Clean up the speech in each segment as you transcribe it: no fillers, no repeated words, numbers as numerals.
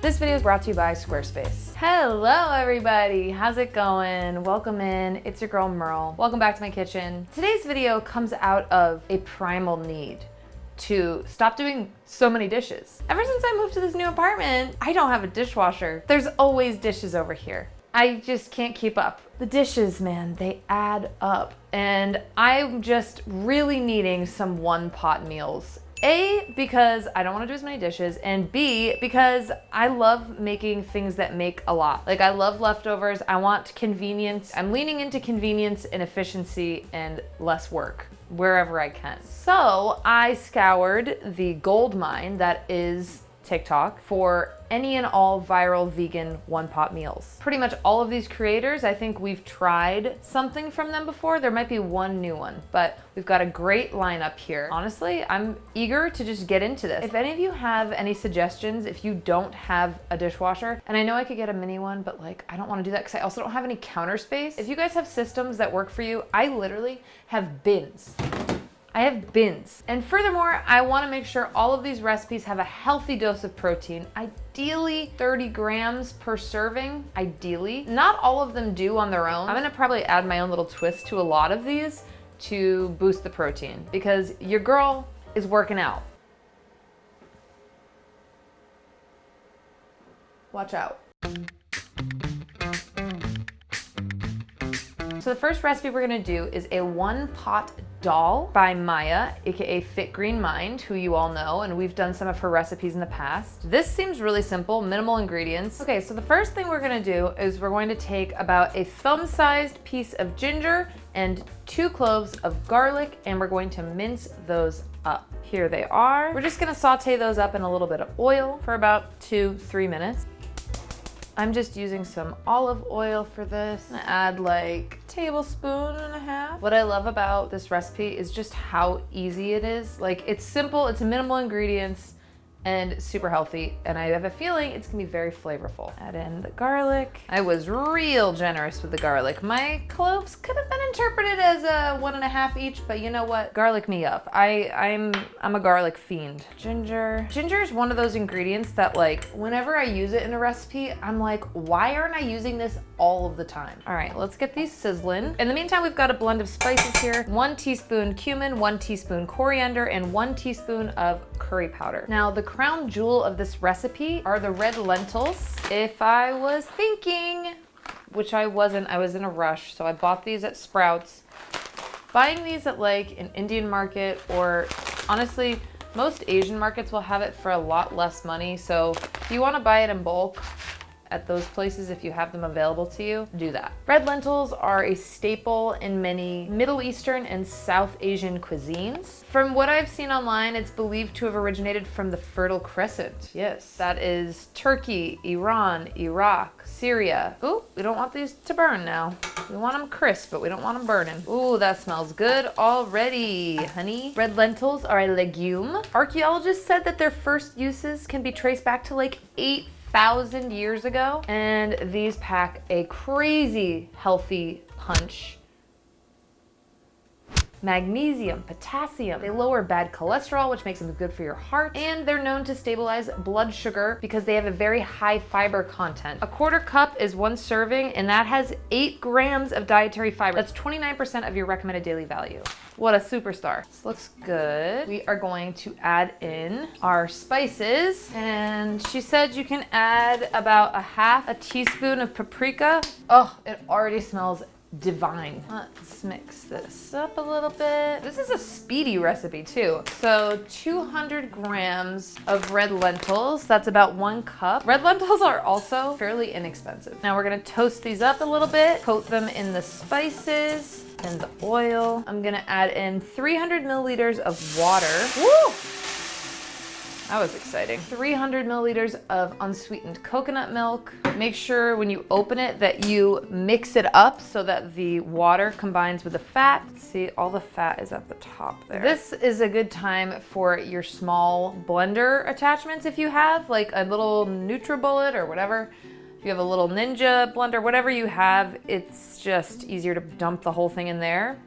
This video is brought to you by Squarespace. Hello everybody, how's it going? Welcome in, it's your girl Merle. Welcome back to my kitchen. Today's video comes out of a primal need to stop doing so many dishes. Ever since I moved to this new apartment, I don't have a dishwasher. There's always dishes over here. I just can't keep up. The dishes, man, they add up. And I'm just really needing some one-pot meals. A, because I don't want to do as many dishes, and B, because I love making things that make a lot. Like, I love leftovers, I want convenience. I'm leaning into convenience and efficiency and less work wherever I can. So I scoured the gold mine that is TikTok for any and all viral vegan one-pot meals. Pretty much all of these creators, I think we've tried something from them before. There might be one new one, but we've got a great lineup here. Honestly, I'm eager to just get into this. If any of you have any suggestions, if you don't have a dishwasher, and I know I could get a mini one, but like, I don't wanna do that because I also don't have any counter space. If you guys have systems that work for you, I literally have bins. I have bins. And furthermore, I wanna make sure all of these recipes have a healthy dose of protein, ideally 30 grams per serving, ideally. Not all of them do on their own. I'm gonna probably add my own little twist to a lot of these to boost the protein because your girl is working out. Watch out. So the first recipe we're gonna do is a one-pot dal by Maya, aka Fit Green Mind, who you all know, and we've done some of her recipes in the past. This seems really simple, minimal ingredients. Okay, so the first thing we're gonna do is we're going to take about a thumb-sized piece of ginger and 2 cloves of garlic, and we're going to mince those up. Here they are. We're just gonna saute those up in a little bit of oil for about 2-3 minutes. I'm just using some olive oil for this. I'm gonna add like a tablespoon and a half. What I love about this recipe is just how easy it is. Like, it's simple, it's minimal ingredients, and super healthy, and I have a feeling it's gonna be very flavorful. Add in the garlic. I was real generous with the garlic. My cloves could have been interpreted as a 1.5 each, but you know what? Garlic me up. I'm a garlic fiend. Ginger. Ginger is one of those ingredients that, like, whenever I use it in a recipe, I'm like, why aren't I using this all of the time? All right, let's get these sizzling. In the meantime, we've got a blend of spices here. 1 teaspoon cumin, 1 teaspoon coriander, and 1 teaspoon of curry powder. Now, the crown jewel of this recipe are the red lentils. If I was thinking, which I wasn't, I was in a rush, so I bought these at Sprouts. Buying these at like an Indian market, or honestly, most Asian markets will have it for a lot less money. So if you want to buy it in bulk at those places, if you have them available to you, do that. Red lentils are a staple in many Middle Eastern and South Asian cuisines. From what I've seen online, it's believed to have originated from the Fertile Crescent. Yes, that is Turkey, Iran, Iraq, Syria. Ooh, we don't want these to burn now. We want them crisp, but we don't want them burning. Ooh, that smells good already, honey. Red lentils are a legume. Archaeologists said that their first uses can be traced back to like 8,000 years ago, and these pack a crazy healthy punch. Magnesium, potassium. They lower bad cholesterol, which makes them good for your heart, and they're known to stabilize blood sugar because they have a very high fiber content. A 1/4 cup is 1 serving, and that has 8 grams of dietary fiber. That's 29% of your recommended daily value. What a superstar. This looks good. We are going to add in our spices, and she said you can add about 1/2 teaspoon of paprika. Oh, it already smells divine. Let's mix this up a little bit. This is a speedy recipe too. So 200 grams of red lentils. That's about 1 cup. Red lentils are also fairly inexpensive. Now we're gonna toast these up a little bit, coat them in the spices and the oil. I'm gonna add in 300 milliliters of water. Woo! That was exciting. 300 milliliters of unsweetened coconut milk. Make sure when you open it that you mix it up so that the water combines with the fat. See, all the fat is at the top there. This is a good time for your small blender attachments if you have, like a little NutriBullet or whatever. If you have a little Ninja blender, whatever you have, it's just easier to dump the whole thing in there.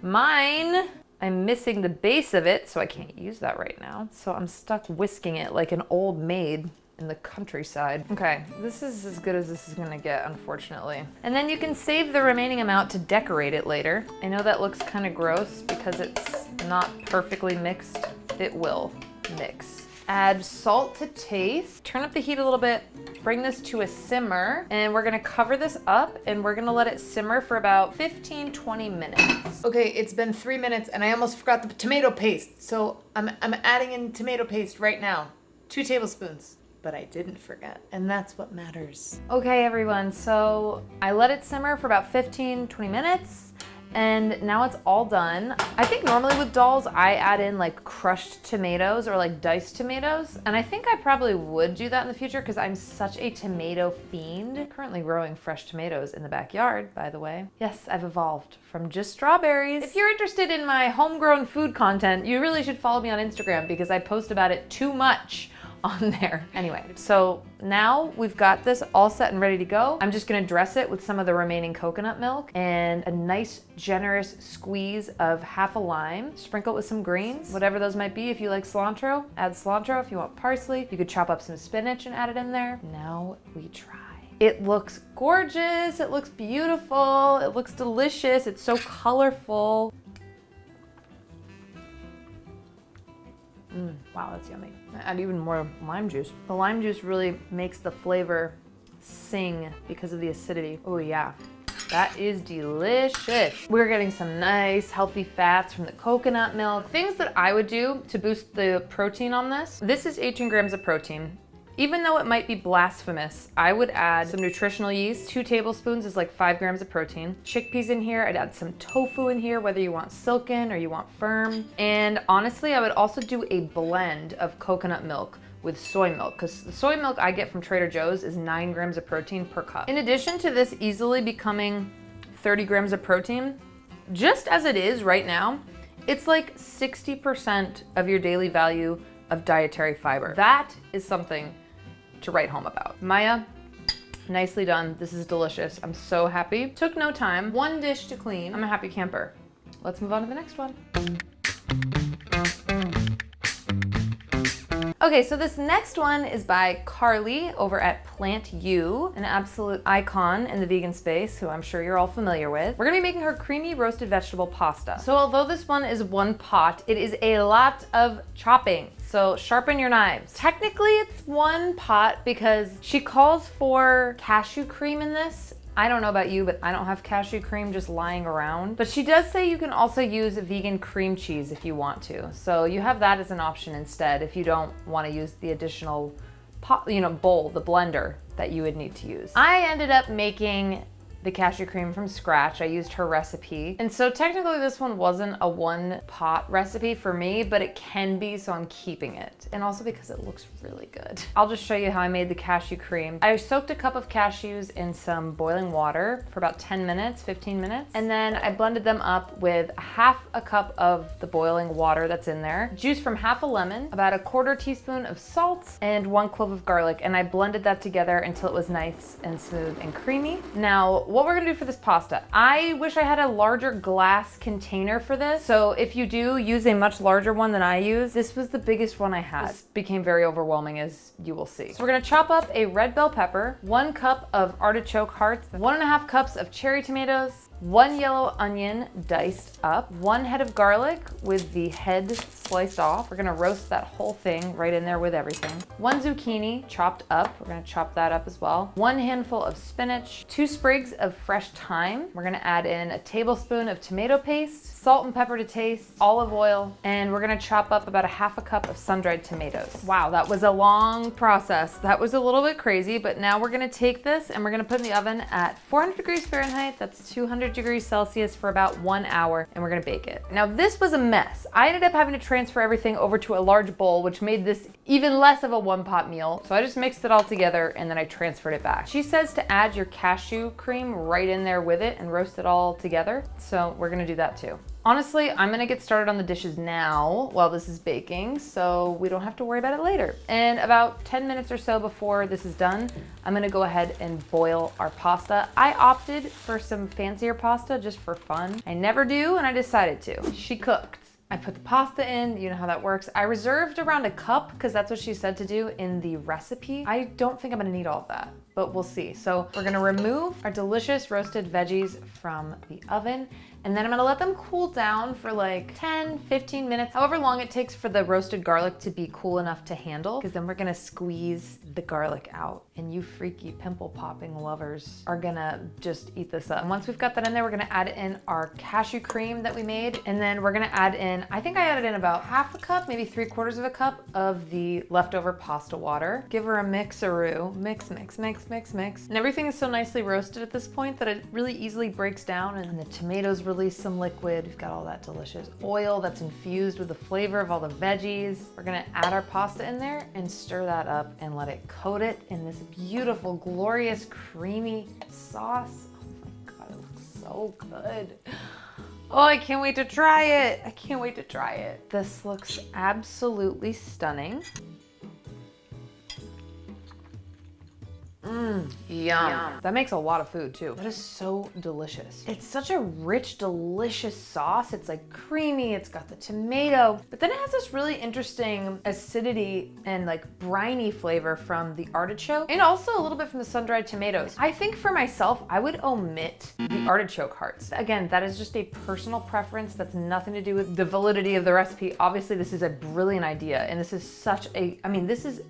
Mine, I'm missing the base of it, so I can't use that right now. So I'm stuck whisking it like an old maid. in the countryside. Okay, this is as good as this is gonna get, unfortunately. And then you can save the remaining amount to decorate it later. I know that looks kind of gross because it's not perfectly mixed. It will mix. Add salt to taste. Turn up the heat a little bit. Bring this to a simmer, and we're gonna cover this up and we're gonna let it simmer for about 15-20 minutes. Okay, it's been 3 minutes and I almost forgot the tomato paste. So I'm adding in tomato paste right now. 2 tablespoons. But I didn't forget, and that's what matters. Okay, everyone, so I let it simmer for about 15-20 minutes, and now it's all done. I think normally with dals, I add in like crushed tomatoes or like diced tomatoes, and I think I probably would do that in the future because I'm such a tomato fiend. Currently growing fresh tomatoes in the backyard, by the way. Yes, I've evolved from just strawberries. If you're interested in my homegrown food content, you really should follow me on Instagram because I post about it too much on there. Anyway, so now we've got this all set and ready to go. I'm just gonna dress it with some of the remaining coconut milk and a nice generous squeeze of half a lime. Sprinkle it with some greens, whatever those might be. If you like cilantro, add cilantro. If you want parsley, you could chop up some spinach and add it in there. Now we try. It looks gorgeous, it looks beautiful, it looks delicious, it's so colorful. Wow, that's yummy. Add even more lime juice. The lime juice really makes the flavor sing because of the acidity. Oh yeah, that is delicious. We're getting some nice healthy fats from the coconut milk. Things that I would do to boost the protein on this. This is 18 grams of protein. Even though it might be blasphemous, I would add some nutritional yeast. 2 tablespoons is like 5 grams of protein. Chickpeas in here, I'd add some tofu in here, whether you want silken or you want firm. And honestly, I would also do a blend of coconut milk with soy milk, because the soy milk I get from Trader Joe's is 9 grams of protein per cup. In addition to this easily becoming 30 grams of protein, just as it is right now, it's like 60% of your daily value of dietary fiber. That is something to write home about. Maya, nicely done. This is delicious. I'm so happy. Took no time. 1 dish to clean. I'm a happy camper. Let's move on to the next one. Okay, so this next one is by Carly over at Plant U, an absolute icon in the vegan space, who I'm sure you're all familiar with. We're gonna be making her creamy roasted vegetable pasta. So although this one is 1 pot, it is a lot of chopping. So sharpen your knives. Technically it's 1 pot because she calls for cashew cream in this. I don't know about you, but I don't have cashew cream just lying around. But she does say you can also use vegan cream cheese if you want to. So you have that as an option instead if you don't want to use the additional pot, bowl, the blender that you would need to use. I ended up making the cashew cream from scratch. I used her recipe. And so technically this one wasn't a 1 pot recipe for me, but it can be, so I'm keeping it. And also because it looks really good. I'll just show you how I made the cashew cream. I soaked a cup of cashews in some boiling water for about 10 minutes, 15 minutes. And then I blended them up with half a cup of the boiling water that's in there, juice from half a lemon, about a 1/4 teaspoon of salt, and 1 clove of garlic. And I blended that together until it was nice and smooth and creamy. Now, what we're gonna do for this pasta, I wish I had a larger glass container for this. So if you do use a much larger one than I use, this was the biggest one I had. This became very overwhelming, as you will see. So we're gonna chop up a red bell pepper, 1 cup of artichoke hearts, 1½ cups of cherry tomatoes, 1 yellow onion diced up, 1 head of garlic with the head sliced off. We're gonna roast that whole thing right in there with everything. 1 zucchini chopped up. We're gonna chop that up as well. 1 handful of spinach, 2 sprigs of fresh thyme. We're gonna add in a tablespoon of tomato paste, salt and pepper to taste, olive oil, and we're gonna chop up about a half a cup of sun-dried tomatoes. Wow, that was a long process. That was a little bit crazy, but now we're gonna take this and we're gonna put it in the oven at 400 degrees Fahrenheit. That's 200 degrees Celsius for about 1 hour, and we're gonna bake it. Now this was a mess. I ended up having to transfer everything over to a large bowl, which made this even less of a 1-pot meal. So I just mixed it all together and then I transferred it back. She says to add your cashew cream right in there with it and roast it all together. So we're gonna do that too. Honestly, I'm gonna get started on the dishes now while this is baking, so we don't have to worry about it later. And about 10 minutes or so before this is done, I'm gonna go ahead and boil our pasta. I opted for some fancier pasta just for fun. I never do, and I decided to. She cooked. I put the pasta in, you know how that works. I reserved around a cup because that's what she said to do in the recipe. I don't think I'm gonna need all of that, but we'll see. So we're gonna remove our delicious roasted veggies from the oven, and then I'm gonna let them cool down for like 10, 15 minutes, however long it takes for the roasted garlic to be cool enough to handle, because then we're gonna squeeze the garlic out, and you freaky pimple popping lovers are gonna just eat this up. And once we've got that in there, we're gonna add in our cashew cream that we made, and then we're gonna add in, I think I added in about half a cup, maybe 3/4 of a cup of the leftover pasta water. Give her a mixaroo, mix, mix, mix, mix, mix. And everything is so nicely roasted at this point that it really easily breaks down, and the tomatoes release some liquid. We've got all that delicious oil that's infused with the flavor of all the veggies. We're gonna add our pasta in there and stir that up and let it coat it in this beautiful, glorious, creamy sauce. Oh my God, it looks so good. Oh, I can't wait to try it. I can't wait to try it. This looks absolutely stunning. Yum. That makes a lot of food too. That is so delicious. It's such a rich, delicious sauce. It's like creamy, it's got the tomato, but then it has this really interesting acidity and like briny flavor from the artichoke, and also a little bit from the sun-dried tomatoes. I think for myself, I would omit the artichoke hearts. Again, that is just a personal preference. That's nothing to do with the validity of the recipe. Obviously, this is a brilliant idea, and this is such a, I mean, this is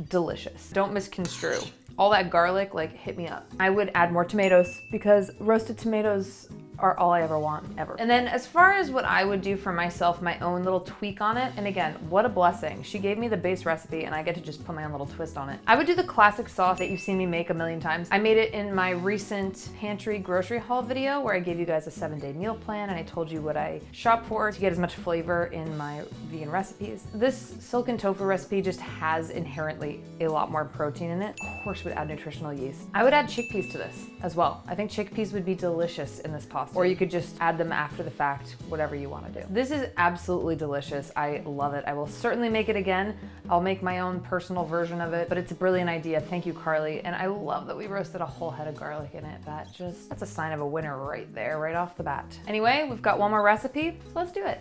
delicious. Don't misconstrue. All that garlic, like, hit me up. I would add more tomatoes because roasted tomatoes are all I ever want, ever. And then as far as what I would do for myself, my own little tweak on it, and again, what a blessing. She gave me the base recipe and I get to just put my own little twist on it. I would do the classic sauce that you've seen me make a million times. I made it in my recent pantry grocery haul video where I gave you guys a 7-day meal plan and I told you what I shop for to get as much flavor in my vegan recipes. This silken tofu recipe just has inherently a lot more protein in it. Of course, would add nutritional yeast. I would add chickpeas to this as well. I think chickpeas would be delicious in this pasta. Or you could just add them after the fact, whatever you want to do. This is absolutely delicious. I love it. I will certainly make it again. I'll make my own personal version of it, but it's a brilliant idea. Thank you, Carly. And I love that we roasted a whole head of garlic in it. That's a sign of a winner right there, right off the bat. Anyway, we've got one more recipe, so let's do it.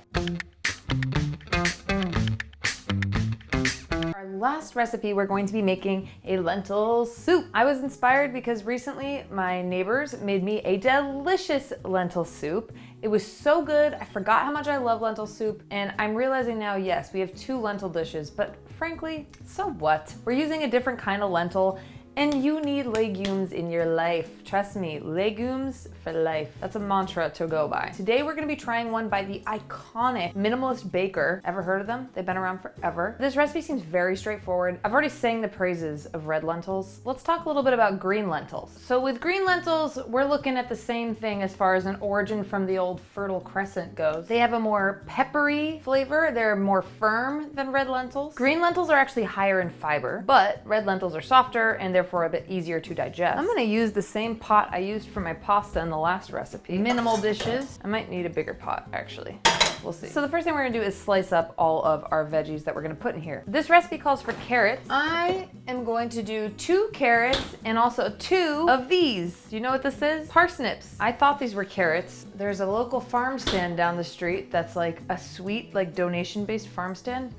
Last recipe, we're going to be making a lentil soup. I was inspired because recently my neighbors made me a delicious lentil soup. It was so good. I forgot how much I love lentil soup, and I'm realizing now, yes, we have 2 lentil dishes, but frankly, so what? We're using a different kind of lentil, and you need legumes in your life. Trust me, legumes for life. That's a mantra to go by. Today we're gonna be trying one by the iconic Minimalist Baker. Ever heard of them? They've been around forever. This recipe seems very straightforward. I've already sang the praises of red lentils. Let's talk a little bit about green lentils. So with green lentils, we're looking at the same thing as far as an origin from the old Fertile Crescent goes. They have a more peppery flavor. They're more firm than red lentils. Green lentils are actually higher in fiber, but red lentils are softer and they're a bit easier to digest. I'm gonna use the same pot I used for my pasta in the last recipe. Minimal dishes. I might need a bigger pot, actually. We'll see. So the first thing we're gonna do is slice up all of our veggies that we're gonna put in here. This recipe calls for carrots. I am going to do 2 carrots and also 2 of these. Do you know what this is? Parsnips. I thought these were carrots. There's a local farm stand down the street that's like a sweet, like donation-based farm stand.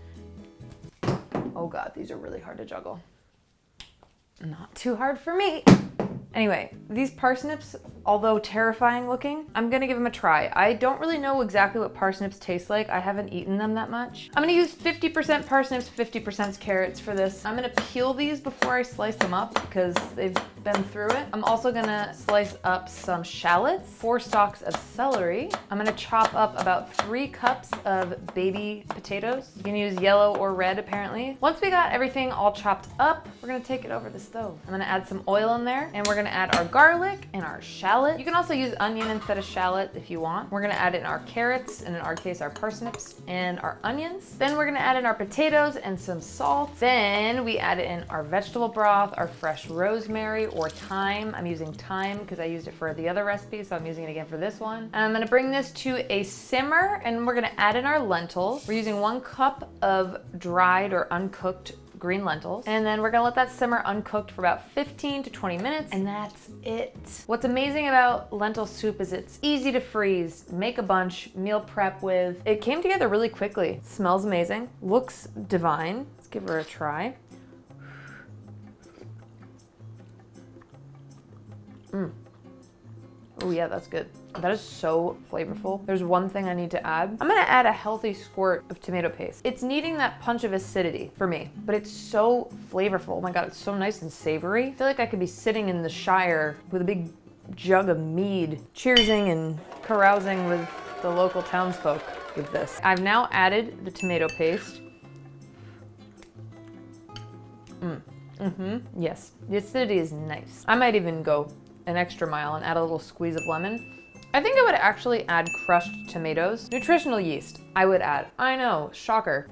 Oh God, these are really hard to juggle. Not too hard for me. Anyway, these parsnips, although terrifying looking, I'm gonna give them a try. I don't really know exactly what parsnips taste like. I haven't eaten them that much. I'm gonna use 50% parsnips, 50% carrots for this. I'm gonna peel these before I slice them up because they've been through it. I'm also gonna slice up some shallots, 4 stalks of celery. I'm gonna chop up about 3 cups of baby potatoes. You can use yellow or red apparently. Once we got everything all chopped up, we're gonna take it over the stove. I'm gonna add some oil in there and we're gonna add our garlic and our shallot. You can also use onion instead of shallot if you want. We're gonna add in our carrots, and in our case our parsnips, and our onions. Then we're gonna add in our potatoes and some salt. Then we add in our vegetable broth, our fresh rosemary or thyme. I'm using thyme because I used it for the other recipe, so I'm using it again for this one. And I'm gonna bring this to a simmer and we're gonna add in our lentils. We're using 1 cup of dried or uncooked green lentils. And then we're gonna let that simmer uncooked for about 15 to 20 minutes, and that's it. What's amazing about lentil soup is it's easy to freeze, make a bunch, meal prep with. It came together really quickly. Smells amazing, looks divine. Let's give her a try. Oh yeah, that's good. That is so flavorful. There's one thing I need to add. I'm gonna add a healthy squirt of tomato paste. It's needing that punch of acidity for me, but it's so flavorful. Oh my God, it's so nice and savory. I feel like I could be sitting in the Shire with a big jug of mead, cheersing and carousing with the local townsfolk with this. I've now added the tomato paste. Yes, the acidity is nice. I might even go an extra mile and add a little squeeze of lemon. I think I would actually add crushed tomatoes. Nutritional yeast, I would add. I know, shocker.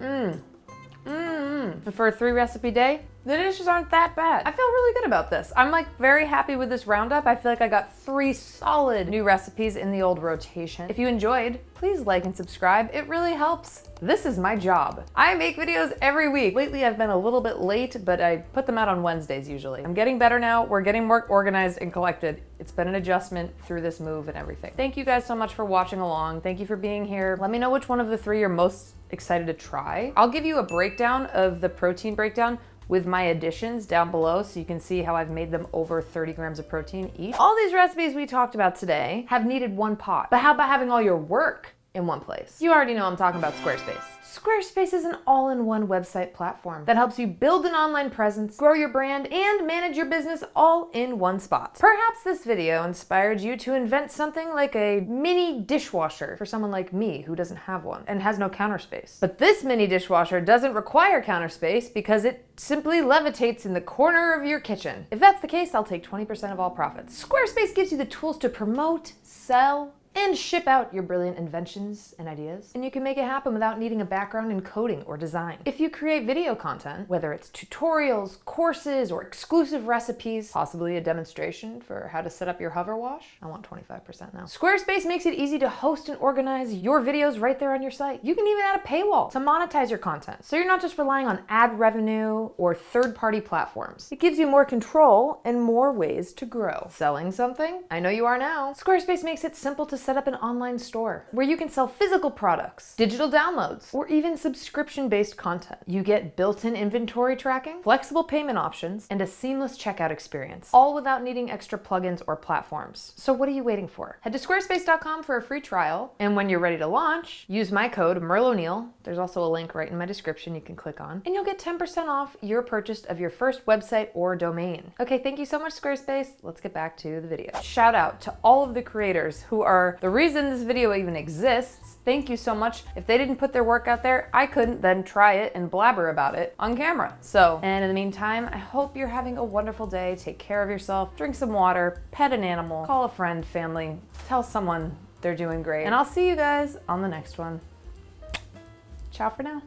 For a 3-recipe day, the dishes aren't that bad. I feel really good about this. I'm like very happy with this roundup. I feel like I got 3 solid new recipes in the old rotation. If you enjoyed, please like and subscribe. It really helps. This is my job. I make videos every week. Lately I've been a little bit late, but I put them out on Wednesdays usually. I'm getting better now. We're getting more organized and collected. It's been an adjustment through this move and everything. Thank you guys so much for watching along. Thank you for being here. Let me know which one of the 3 you're most excited to try. I'll give you a breakdown of the protein breakdown with my additions down below so you can see how I've made them over 30 grams of protein each. All these recipes we talked about today have needed one pot, but how about having all your work in one place? You already know I'm talking about Squarespace. Squarespace is an all-in-one website platform that helps you build an online presence, grow your brand, and manage your business all in one spot. Perhaps this video inspired you to invent something like a mini dishwasher for someone like me who doesn't have one and has no counter space. But this mini dishwasher doesn't require counter space because it simply levitates in the corner of your kitchen. If that's the case, I'll take 20% of all profits. Squarespace gives you the tools to promote, sell, and ship out your brilliant inventions and ideas. And you can make it happen without needing a background in coding or design. If you create video content, whether it's tutorials, courses, or exclusive recipes, possibly a demonstration for how to set up your hover wash, I want 25% now. Squarespace makes it easy to host and organize your videos right there on your site. You can even add a paywall to monetize your content, so you're not just relying on ad revenue or third-party platforms. It gives you more control and more ways to grow. Selling something? I know you are now. Squarespace makes it simple to set up an online store where you can sell physical products, digital downloads, or even subscription-based content. You get built-in inventory tracking, flexible payment options, and a seamless checkout experience, all without needing extra plugins or platforms. So what are you waiting for? Head to squarespace.com for a free trial, and when you're ready to launch, use my code MERLONEIL. There's also a link right in my description you can click on, and you'll get 10% off your purchase of your first website or domain. Okay, thank you so much, Squarespace. Let's get back to the video. Shout out to all of the creators who are the reason this video even exists. Thank you so much. If they didn't put their work out there, I couldn't then try it and blabber about it on camera. And in the meantime, I hope you're having a wonderful day. Take care of yourself, drink some water, pet an animal, call a friend, family, tell someone they're doing great. And I'll see you guys on the next one. Ciao for now.